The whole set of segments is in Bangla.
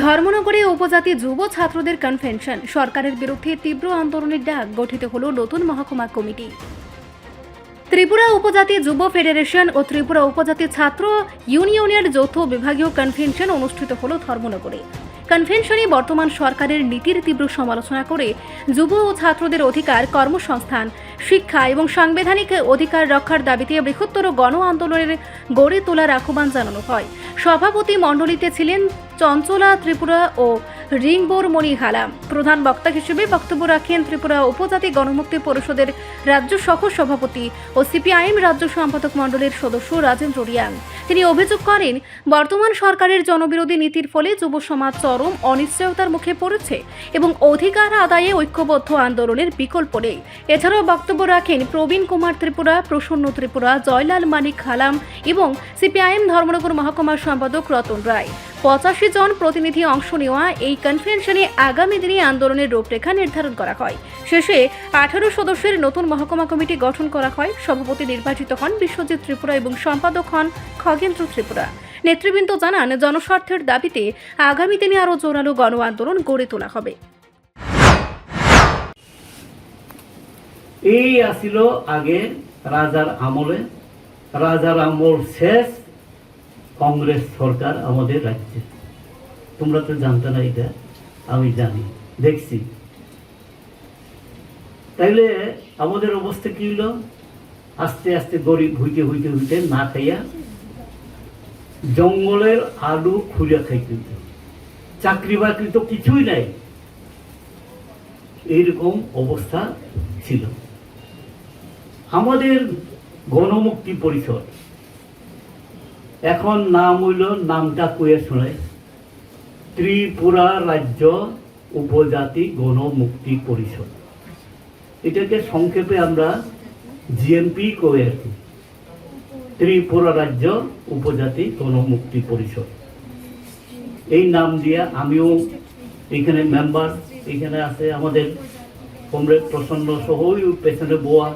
ধর্মনগরে উপজাতি যুব ছাত্রদের কনভেনশন, সরকারের বিরুদ্ধে তীব্র আন্দোলনের ডাক, গঠিত হলো নতুন মহকুমা কমিটি। ত্রিপুরা উপজাতি যুব ফেডারেশন ও ত্রিপুরা উপজাতি ছাত্র ইউনিয়নের যৌথ বিভাগীয় কনভেনশন অনুষ্ঠিত হলো ধর্মনগরে। কনভেনশনে বর্তমান সরকারের নীতির তীব্র সমালোচনা করে যুব ও ছাত্রদের অধিকার, কর্মসংস্থান, শিক্ষা এবং সাংবিধানিক অধিকার রক্ষার দাবিতে বৃহত্তর গণ আন্দোলনের গড়ে তোলার আহ্বান জানানো হয়। সভাপতি মণ্ডলীতে ছিলেন চঞ্চলা ত্রিপুরা ও রিংবোর মণি হালাম। প্রধান বক্তা হিসেবে বক্তব্য রাখেন ত্রিপুরা উপজাতি গণমুক্তি পরিষদের রাজ্য সহ সভাপতি ও সিপিআইএম রাজ্য সম্পাদক মণ্ডলের সদস্য রাজেন্দ্র রিয়াং। তিনি অভিযোগ করেন, বর্তমান সরকারের জনবিরোধী নীতির ফলে যুব সমাজ চরম অনিশ্চয়তার মুখে পড়েছে এবং অধিকার আদায়ে ঐক্যবদ্ধ আন্দোলনের বিকল্প নেই। এছাড়াও বক্তব্য রাখেন প্রবীণ কুমার ত্রিপুরা, প্রসন্ন ত্রিপুরা, জয়লাল মানিক হালাম এবং সিপিআইএম ধর্মনগর মহকুমার সম্পাদক রতন রায়। 85 জন প্রতিনিধি অংশ নেওয়া এই কনভেনশনে আগামী দিনে আন্দোলনের রূপরেখা নির্ধারণ করা হয়। শেষে 18 সদস্যের নতুন মহকুমা কমিটি গঠন করা হয়। সভাপতি নির্বাচিত হন বিশ্বজিৎ ত্রিপুরা এবং সম্পাদক হন খগেন্দ্র ত্রিপুরা। নেতৃবৃন্দ জানান, জনস্বার্থের দাবিতে আগামী দিনে আরও জোরালো গণ আন্দোলন গড়ে তোলা হবে। এই আসিল আগে রাজার আমলে, রাজার আমল শেষ কংগ্রেস সরকার আমাদের রাজ্যে। তোমরা তো জানতে না, এটা আমি জানি, দেখছি। তাইলে আমাদের অবস্থা কি হলো? আস্তে আস্তে গরিব হইতে হইতে হইতে না খাইয়া জঙ্গলের আলু খুঁড়ে খাইতে হইতে, চাকরি বাকরি তো কিছুই নাই, এইরকম অবস্থা ছিল। আমাদের গণমুক্তি পরিষদ, এখন নাম হইল, নামটা কয়ে শোনায়, ত্রিপুরা রাজ্য উপজাতি গণমুক্তি পরিষদ। এটাকে সংক্ষেপে আমরা জিএমপি কয়ে আর কি, ত্রিপুরা রাজ্য উপজাতি গণমুক্তি পরিষদ। এই নাম দিয়ে আমিও এখানে মেম্বার, এখানে আছে আমাদের কমরেড প্রসন্ন সহ পেছনে বোয়া,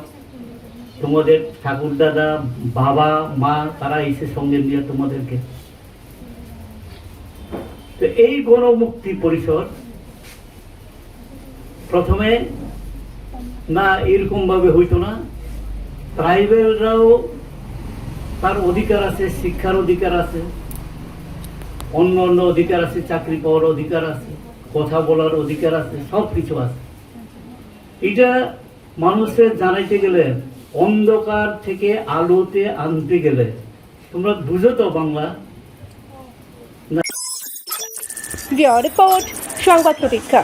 তোমাদের ঠাকুর দাদা, বাবা, মা, তারা এসে সঙ্গে নিয়ে তোমাদেরকে। তো এই গণমুক্তি পরিষদ প্রথমে না এরকম ভাবে হইতো না। ট্রাইবেলরাও তার অধিকার আছে, শিক্ষার অধিকার আছে, অন্য অন্য অধিকার আছে, চাকরি পাওয়ার অধিকার আছে, কথা বলার অধিকার আছে, সব কিছু আছে। এটা মানুষের জানাইতে গেলে, অন্ধকার থেকে আলোতে আনতে গেলে, তোমরা বুঝো তো বাংলা? রিপোর্ট, সংবাদ প্রতীক্ষা।